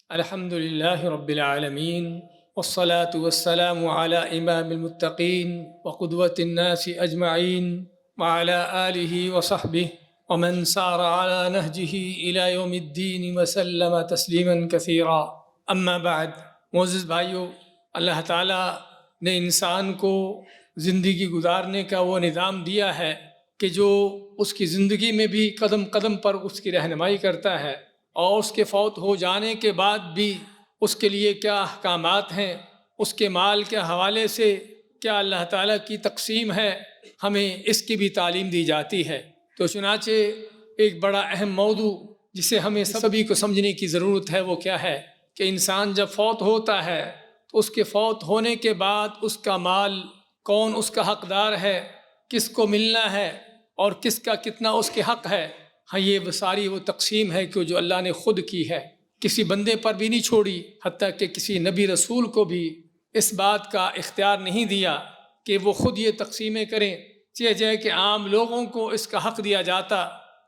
الحمد لله رب العالمين والصلاة والسلام على إمام المتقين وقدوة الناس أجمعين وعلى آله وصحبه ومن سار على نهجه إلى يوم الدين وسلم تسليما كثيرا أما بعد۔ معزز بھائیو، اللہ تعالیٰ نے انسان کو زندگی گزارنے کا وہ نظام دیا ہے کہ جو اس کی زندگی میں بھی قدم قدم پر اس کی رہنمائی کرتا ہے، اور اس کے فوت ہو جانے کے بعد بھی اس کے لیے کیا احکامات ہیں، اس کے مال کے حوالے سے کیا اللہ تعالیٰ کی تقسیم ہے، ہمیں اس کی بھی تعلیم دی جاتی ہے۔ تو چنانچہ ایک بڑا اہم موضوع جسے ہمیں سبھی کو سمجھنے کی ضرورت ہے وہ کیا ہے کہ انسان جب فوت ہوتا ہے تو اس کے فوت ہونے کے بعد اس کا مال کون اس کا حقدار ہے، کس کو ملنا ہے اور کس کا کتنا اس کے حق ہے۔ ہاں، یہ ساری وہ تقسیم ہے کہ جو اللہ نے خود کی ہے، کسی بندے پر بھی نہیں چھوڑی، حتیٰ کہ کسی نبی رسول کو بھی اس بات کا اختیار نہیں دیا کہ وہ خود یہ تقسیمیں کریں۔ جائے کہ عام لوگوں کو اس کا حق دیا جاتا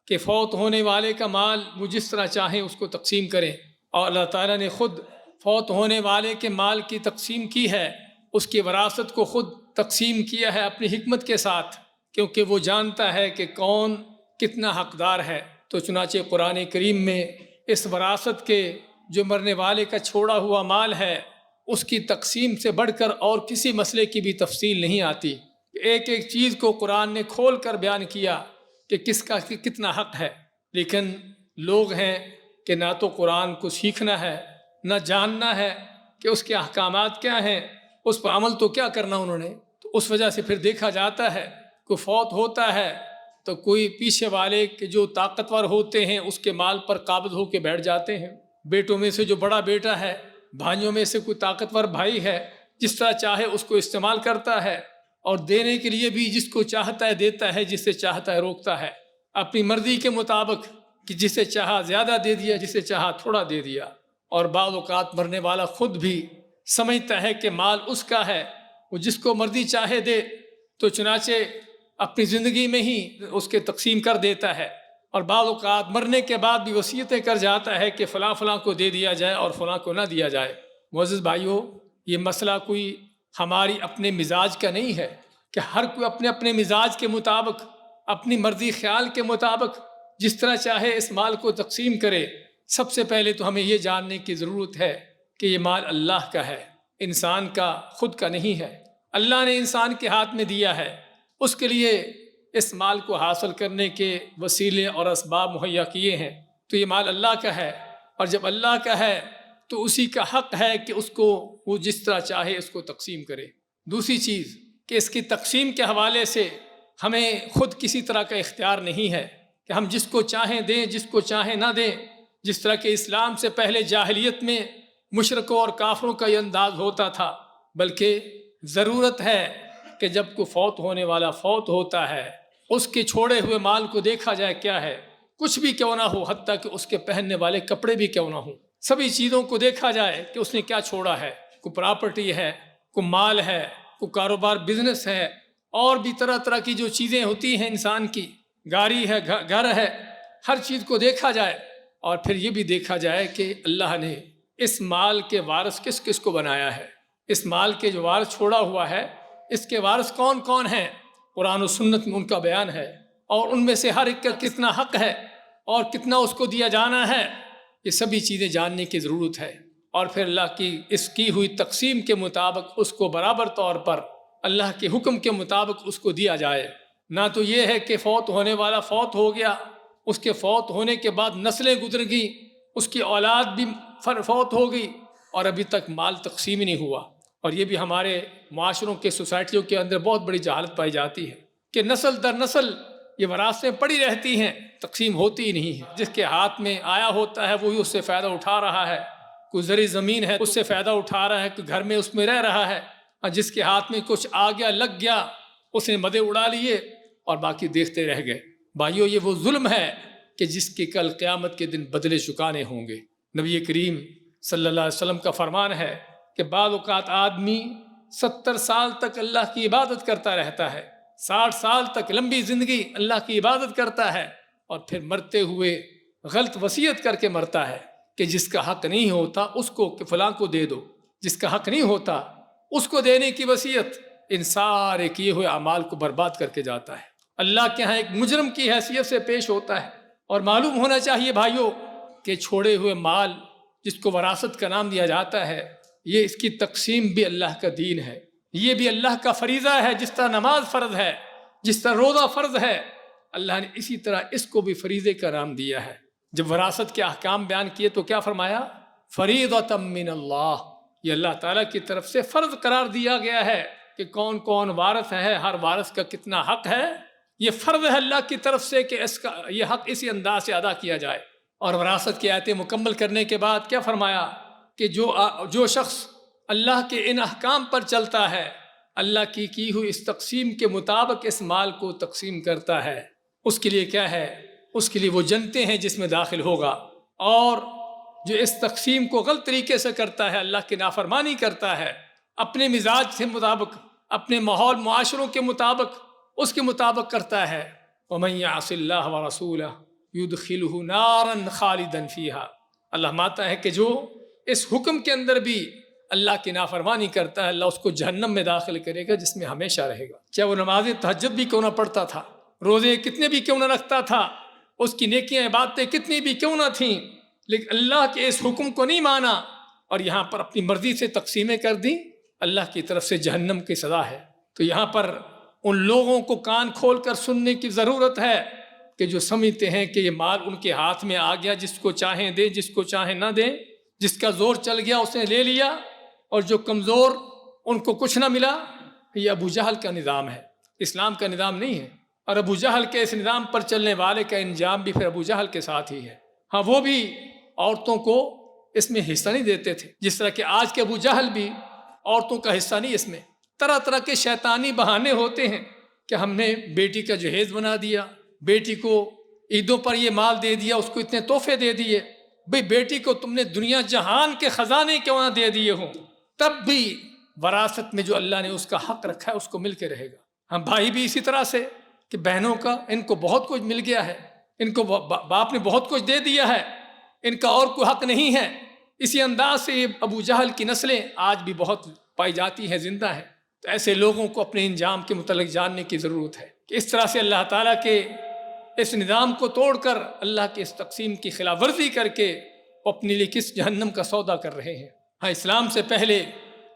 کہ فوت ہونے والے کا مال وہ جس طرح چاہیں اس کو تقسیم کریں، اور اللہ تعالیٰ نے خود فوت ہونے والے کے مال کی تقسیم کی ہے، اس کی وراثت کو خود تقسیم کیا ہے اپنی حکمت کے ساتھ، کیونکہ وہ جانتا ہے کہ کون کتنا حقدار ہے۔ تو چنانچہ قرآن کریم میں اس وراثت کے جو مرنے والے کا چھوڑا ہوا مال ہے اس کی تقسیم سے بڑھ کر اور کسی مسئلے کی بھی تفصیل نہیں آتی۔ ایک ایک چیز کو قرآن نے کھول کر بیان کیا کہ کس کا کتنا حق ہے، لیکن لوگ ہیں کہ نہ تو قرآن کو سیکھنا ہے، نہ جاننا ہے کہ اس کے احکامات کیا ہیں، اس پر عمل تو کیا کرنا انہوں نے۔ تو اس وجہ سے پھر دیکھا جاتا ہے کوئی فوت ہوتا ہے تو کوئی پیچھے والے کے جو طاقتور ہوتے ہیں اس کے مال پر قابض ہو کے بیٹھ جاتے ہیں۔ بیٹوں میں سے جو بڑا بیٹا ہے، بھائیوں میں سے کوئی طاقتور بھائی ہے، جس طرح چاہے اس کو استعمال کرتا ہے، اور دینے کے لیے بھی جس کو چاہتا ہے دیتا ہے، جس سے چاہتا ہے روکتا ہے، اپنی مرضی کے مطابق، کہ جسے چاہا زیادہ دے دیا، جسے چاہا تھوڑا دے دیا۔ اور بعض اوقات مرنے والا خود بھی سمجھتا ہے کہ مال اس کا ہے، وہ جس کو مرضی چاہے دے، تو چنانچہ اپنی زندگی میں ہی اس کے تقسیم کر دیتا ہے، اور بعض اوقات مرنے کے بعد بھی وصیتیں کر جاتا ہے کہ فلاں فلاں کو دے دیا جائے اور فلاں کو نہ دیا جائے۔ معزز بھائیو، یہ مسئلہ کوئی ہماری اپنے مزاج کا نہیں ہے کہ ہر کوئی اپنے اپنے مزاج کے مطابق، اپنی مرضی خیال کے مطابق جس طرح چاہے اس مال کو تقسیم کرے۔ سب سے پہلے تو ہمیں یہ جاننے کی ضرورت ہے کہ یہ مال اللہ کا ہے، انسان کا خود کا نہیں ہے۔ اللہ نے انسان کے ہاتھ میں دیا ہے، اس کے لیے اس مال کو حاصل کرنے کے وسیلے اور اسباب مہیا کیے ہیں، تو یہ مال اللہ کا ہے، اور جب اللہ کا ہے تو اسی کا حق ہے کہ اس کو وہ جس طرح چاہے اس کو تقسیم کرے۔ دوسری چیز کہ اس کی تقسیم کے حوالے سے ہمیں خود کسی طرح کا اختیار نہیں ہے کہ ہم جس کو چاہیں دیں، جس کو چاہیں نہ دیں، جس طرح کہ اسلام سے پہلے جاہلیت میں مشرکوں اور کافروں کا یہ انداز ہوتا تھا۔ بلکہ ضرورت ہے کہ جب کوئی فوت ہونے والا فوت ہوتا ہے، اس کے چھوڑے ہوئے مال کو دیکھا جائے کیا ہے، کچھ بھی کیوں نہ ہو، حتیٰ کہ اس کے پہننے والے کپڑے بھی کیوں نہ ہوں، سبھی چیزوں کو دیکھا جائے کہ اس نے کیا چھوڑا ہے۔ کوئی پراپرٹی ہے، کوئی مال ہے، کوئی کاروبار بزنس ہے، اور بھی طرح طرح کی جو چیزیں ہوتی ہیں انسان کی، گاڑی ہے، گھر ہے، ہر چیز کو دیکھا جائے، اور پھر یہ بھی دیکھا جائے کہ اللہ نے اس مال کے وارث کس کس کو بنایا ہے۔ اس مال کے جو وارث چھوڑا ہوا ہے، اس کے وارث کون کون ہیں، قرآن و سنت میں ان کا بیان ہے، اور ان میں سے ہر ایک کا کتنا حق ہے اور کتنا اس کو دیا جانا ہے۔ یہ سبھی چیزیں جاننے کی ضرورت ہے، اور پھر اللہ کی اس کی ہوئی تقسیم کے مطابق اس کو برابر طور پر اللہ کے حکم کے مطابق اس کو دیا جائے۔ نہ تو یہ ہے کہ فوت ہونے والا فوت ہو گیا، اس کے فوت ہونے کے بعد نسلیں گزر گئیں، اس کی اولاد بھی فوت ہو گئی، اور ابھی تک مال تقسیم ہی نہیں ہوا۔ اور یہ بھی ہمارے معاشروں کے سوسائٹیوں کے اندر بہت بڑی جہالت پائی جاتی ہے کہ نسل در نسل یہ وراثتیں پڑی رہتی ہیں، تقسیم ہوتی ہی نہیں ہے۔ جس کے ہاتھ میں آیا ہوتا ہے وہی اس سے فائدہ اٹھا رہا ہے، کوئی زرعی زمین ہے اس سے فائدہ اٹھا رہا ہے، کوئی گھر میں اس میں رہ رہا ہے، اور جس کے ہاتھ میں کچھ آ گیا، لگ گیا، اس نے مدے اڑا لیے اور باقی دیکھتے رہ گئے۔ بھائیو، یہ وہ ظلم ہے کہ جس کے کل قیامت کے دن بدلے چکانے ہوں گے۔ نبی کریم صلی اللہ علیہ وسلم کا فرمان ہے کہ بعض اوقات آدمی 70 سال تک اللہ کی عبادت کرتا رہتا ہے، 60 سال تک لمبی زندگی اللہ کی عبادت کرتا ہے، اور پھر مرتے ہوئے غلط وصیت کر کے مرتا ہے کہ جس کا حق نہیں ہوتا اس کو کہ فلاں کو دے دو، جس کا حق نہیں ہوتا اس کو دینے کی وصیت ان سارے کیے ہوئے اعمال کو برباد کر کے جاتا ہے، اللہ کے ہاں ایک مجرم کی حیثیت سے پیش ہوتا ہے۔ اور معلوم ہونا چاہیے بھائیوں کہ چھوڑے ہوئے مال جس کو وراثت کا نام دیا جاتا ہے، یہ اس کی تقسیم بھی اللہ کا دین ہے، یہ بھی اللہ کا فریضہ ہے۔ جس طرح نماز فرض ہے، جس طرح روزہ فرض ہے، اللہ نے اسی طرح اس کو بھی فریضے کا نام دیا ہے۔ جب وراثت کے احکام بیان کیے تو کیا فرمایا؟ فریضۃ من اللہ، یہ اللہ تعالیٰ کی طرف سے فرض قرار دیا گیا ہے کہ کون کون وارث ہے، ہر وارث کا کتنا حق ہے۔ یہ فرض ہے اللہ کی طرف سے کہ اس کا یہ حق اسی انداز سے ادا کیا جائے۔ اور وراثت کی آیتیں مکمل کرنے کے بعد کیا فرمایا کہ جو شخص اللہ کے ان احکام پر چلتا ہے، اللہ کی ہوئی اس تقسیم کے مطابق اس مال کو تقسیم کرتا ہے، اس کے لیے کیا ہے؟ اس کے لیے وہ جنتیں ہیں جس میں داخل ہوگا۔ اور جو اس تقسیم کو غلط طریقے سے کرتا ہے، اللہ کی نافرمانی کرتا ہے، اپنے مزاج کے مطابق، اپنے ماحول معاشروں کے مطابق، اس کے مطابق کرتا ہے، وَمَن يَعْصِ اللَّهَ وَرَسُولَهُ يُدْخِلْهُ نَارًا خَالِدًا فِيهَا۔ اللہ ماتا ہے کہ جو اس حکم کے اندر بھی اللہ کی نافرمانی کرتا ہے، اللہ اس کو جہنم میں داخل کرے گا جس میں ہمیشہ رہے گا، چاہے وہ نماز تہجد بھی کیوں نہ پڑھتا تھا، روزے کتنے بھی کیوں نہ رکھتا تھا، اس کی نیکیاں عبادتیں کتنی بھی کیوں نہ تھیں، لیکن اللہ کے اس حکم کو نہیں مانا اور یہاں پر اپنی مرضی سے تقسیمیں کر دی، اللہ کی طرف سے جہنم کی سزا ہے۔ تو یہاں پر ان لوگوں کو کان کھول کر سننے کی ضرورت ہے کہ جو سمجھتے ہیں کہ یہ مال ان کے ہاتھ میں آ گیا، جس کو چاہیں دیں، جس کو چاہیں نہ دیں، جس کا زور چل گیا اس نے لے لیا، اور جو کمزور ان کو کچھ نہ ملا۔ یہ ابو جہل کا نظام ہے، اسلام کا نظام نہیں ہے۔ اور ابو جہل کے اس نظام پر چلنے والے کا انجام بھی پھر ابو جہل کے ساتھ ہی ہے۔ ہاں، وہ بھی عورتوں کو اس میں حصہ نہیں دیتے تھے، جس طرح کہ آج کے ابو جہل بھی عورتوں کا حصہ نہیں اس میں۔ طرح طرح کے شیطانی بہانے ہوتے ہیں کہ ہم نے بیٹی کا جہیز بنا دیا، بیٹی کو عیدوں پر یہ مال دے دیا، اس کو اتنے تحفے دے دیے۔ بھئی بیٹی کو تم نے دنیا جہان کے خزانے کیوں نہ دے دیے ہوں، تب بھی وراثت میں جو اللہ نے اس کا حق رکھا ہے اس کو مل کے رہے گا۔ ہم بھائی بھی اسی طرح سے کہ بہنوں کا ان کو بہت کچھ مل گیا ہے، ان کو باپ نے بہت کچھ دے دیا ہے، ان کا اور کوئی حق نہیں ہے۔ اسی انداز سے ابو جہل کی نسلیں آج بھی بہت پائی جاتی ہیں، زندہ ہیں۔ تو ایسے لوگوں کو اپنے انجام کے متعلق جاننے کی ضرورت ہے کہ اس طرح سے اللہ تعالیٰ کے اس نظام کو توڑ کر، اللہ کے اس تقسیم کی خلاف ورزی کر کے وہ اپنے لیے کس جہنم کا سودا کر رہے ہیں۔ ہاں، اسلام سے پہلے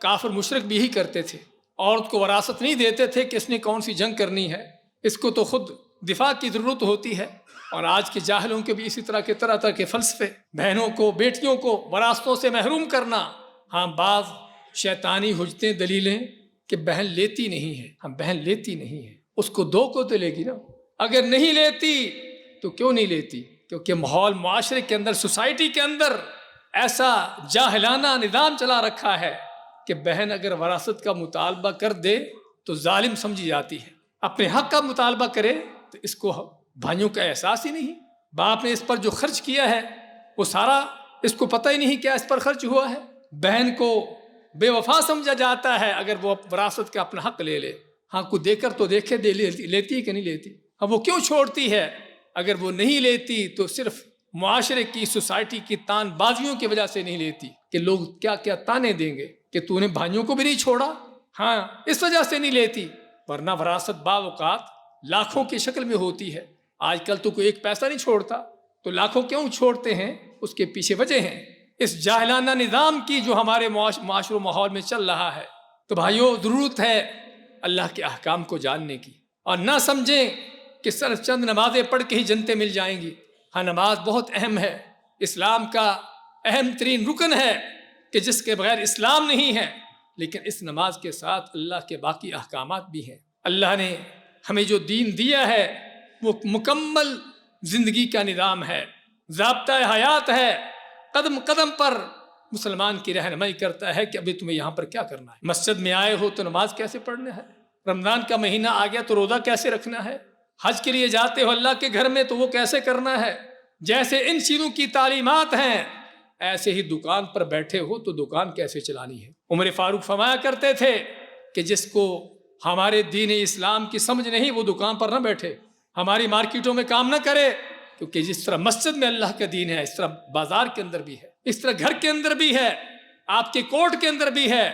کافر مشرک بھی یہی کرتے تھے، عورت کو وراثت نہیں دیتے تھے کہ اس نے کون سی جنگ کرنی ہے، اس کو تو خود دفاع کی ضرورت ہوتی ہے۔ اور آج کے جاہلوں کے بھی اسی طرح کے طرح طرح کے فلسفے، بہنوں کو، بیٹیوں کو وراثتوں سے محروم کرنا۔ ہاں، بعض شیطانی حجتیں، دلیلیں کہ بہن لیتی نہیں ہے، ہم بہن لیتی نہیں ہے، اس کو دو کو تو لے گی نا، اگر نہیں لیتی تو کیوں نہیں لیتی؟ کیونکہ ماحول معاشرے کے اندر، سوسائٹی کے اندر ایسا جاہلانہ نظام چلا رکھا ہے کہ بہن اگر وراثت کا مطالبہ کر دے تو ظالم سمجھی جاتی ہے، اپنے حق کا مطالبہ کرے تو اس کو بھائیوں کا احساس ہی نہیں، باپ نے اس پر جو خرچ کیا ہے وہ سارا اس کو پتہ ہی نہیں کیا اس پر خرچ ہوا ہے۔ بہن کو بے وفا سمجھا جاتا ہے اگر وہ وراثت کا اپنا حق لے لے۔ ہاں، کو دے کر تو دیکھے لیتی ہے کہ نہیں لیتی؟ ہاں، وہ کیوں چھوڑتی ہے؟ اگر وہ نہیں لیتی تو صرف معاشرے کی، سوسائٹی کی تان بازیوں کی وجہ سے نہیں لیتی کہ لوگ کیا کیا تانے دیں گے کہ تو نے بھائیوں کو بھی نہیں چھوڑا، ہاں اس وجہ سے نہیں لیتی۔ ورنہ وراثت بعض اوقات لاکھوں کی شکل میں ہوتی ہے۔ آج کل تو کوئی ایک پیسہ نہیں چھوڑتا، تو لاکھوں کیوں چھوڑتے ہیں؟ اس کے پیچھے وجہ ہیں اس جاہلانہ نظام کی جو ہمارے معاشر و ماحول میں چل رہا ہے۔ تو بھائیوں، ضرورت ہے اللہ کے احکام کو جاننے کی، اور نہ سمجھیں کہ صرف چند نمازیں پڑھ کے ہی جنتیں مل جائیں گی۔ ہاں، نماز بہت اہم ہے، اسلام کا اہم ترین رکن ہے کہ جس کے بغیر اسلام نہیں ہے، لیکن اس نماز کے ساتھ اللہ کے باقی احکامات بھی ہیں۔ اللہ نے ہمیں جو دین دیا ہے وہ مکمل زندگی کا نظام ہے، ضابطہ حیات ہے، قدم قدم پر مسلمان کی رہنمائی کرتا ہے کہ ابھی تمہیں یہاں پر کیا کرنا ہے۔ مسجد میں آئے ہو تو نماز کیسے پڑھنا ہے، رمضان کا مہینہ آ گیا تو روزہ کیسے رکھنا ہے، حج کے لیے جاتے ہو اللہ کے گھر میں تو وہ کیسے کرنا ہے۔ جیسے ان چیزوں کی تعلیمات ہیں، ایسے ہی دکان پر بیٹھے ہو تو دکان کیسے چلانی ہے۔ عمر فاروق فرمایا کرتے تھے کہ جس کو ہمارے دین اسلام کی سمجھ نہیں وہ دکان پر نہ بیٹھے، ہماری مارکیٹوں میں کام نہ کرے، کیونکہ جس طرح مسجد میں اللہ کا دین ہے اس طرح بازار کے اندر بھی ہے۔ اس طرح گھر کے اندر بھی ہے، آپ کے کوٹ کے اندر بھی ہے،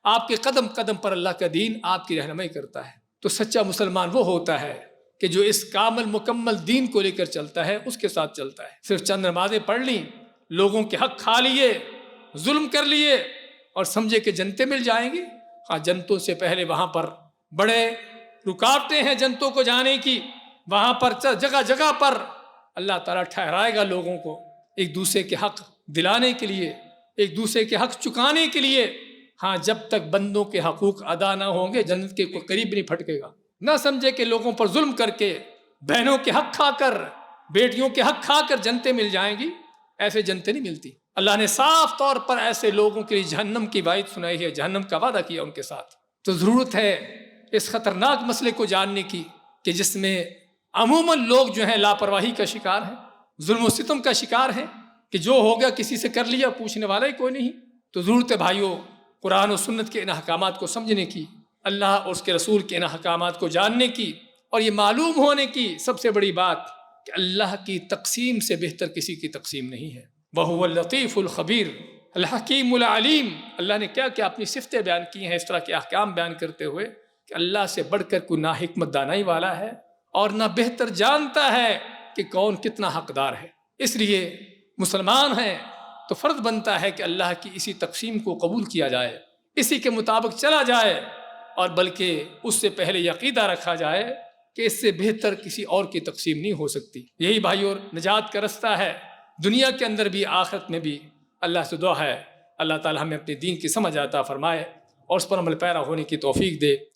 آپ کے قدم قدم پر اللہ کا دین آپ کی رہنمائی کرتا ہے۔ تو سچا مسلمان وہ ہوتا ہے کہ جو اس کامل مکمل دین کو لے کر چلتا ہے، اس کے ساتھ چلتا ہے۔ صرف چند نمازیں پڑھ لیں، لوگوں کے حق کھا لیے، ظلم کر لیے اور سمجھے کہ جنتیں مل جائیں گی۔ ہاں، جنتوں سے پہلے وہاں پر بڑے رکاوٹیں ہیں جنتوں کو جانے کی، وہاں پر جگہ جگہ پر اللہ تعالیٰ ٹھہرائے گا لوگوں کو ایک دوسرے کے حق دلانے کے لیے، ایک دوسرے کے حق چکانے کے لیے۔ ہاں، جب تک بندوں کے حقوق ادا نہ ہوں گے جنت کے کوئی قریب نہیں پھٹکے گا۔ نہ سمجھے کہ لوگوں پر ظلم کر کے، بہنوں کے حق کھا کر، بیٹیوں کے حق کھا کر جنتیں مل جائیں گی، ایسے جنتیں نہیں ملتی۔ اللہ نے صاف طور پر ایسے لوگوں کے لیے جہنم کی وعید سنائی ہے، جہنم کا وعدہ کیا ان کے ساتھ۔ تو ضرورت ہے اس خطرناک مسئلے کو جاننے کی کہ جس میں عموماً لوگ جو ہیں لاپرواہی کا شکار ہیں، ظلم و ستم کا شکار ہیں، کہ جو ہو گیا کسی سے کر لیا، پوچھنے والا ہی کوئی نہیں۔ تو ضرورت ہے بھائیوں قرآن و سنت کے ان احکامات کو سمجھنے کی، اللہ اور اس کے رسول کے ان احکامات کو جاننے کی، اور یہ معلوم ہونے کی سب سے بڑی بات کہ اللہ کی تقسیم سے بہتر کسی کی تقسیم نہیں ہے۔ وَهُوَ اللطیف الخبیر الحکیم العلیم۔ اللہ نے کیا کیا اپنی صفتیں بیان کی ہیں اس طرح کے احکام بیان کرتے ہوئے کہ اللہ سے بڑھ کر کوئی نہ حکمت دانائی والا ہے اور نہ بہتر جانتا ہے کہ کون کتنا حقدار ہے۔ اس لیے مسلمان ہیں تو فرض بنتا ہے کہ اللہ کی اسی تقسیم کو قبول کیا جائے، اسی کے مطابق چلا جائے، اور بلکہ اس سے پہلے یہ عقیدہ رکھا جائے کہ اس سے بہتر کسی اور کی تقسیم نہیں ہو سکتی۔ یہی بھائیو نجات کا رستہ ہے، دنیا کے اندر بھی آخرت میں بھی۔ اللہ سے دعا ہے اللہ تعالی ہمیں اپنے دین کی سمجھ عطا فرمائے اور اس پر عمل پیرا ہونے کی توفیق دے۔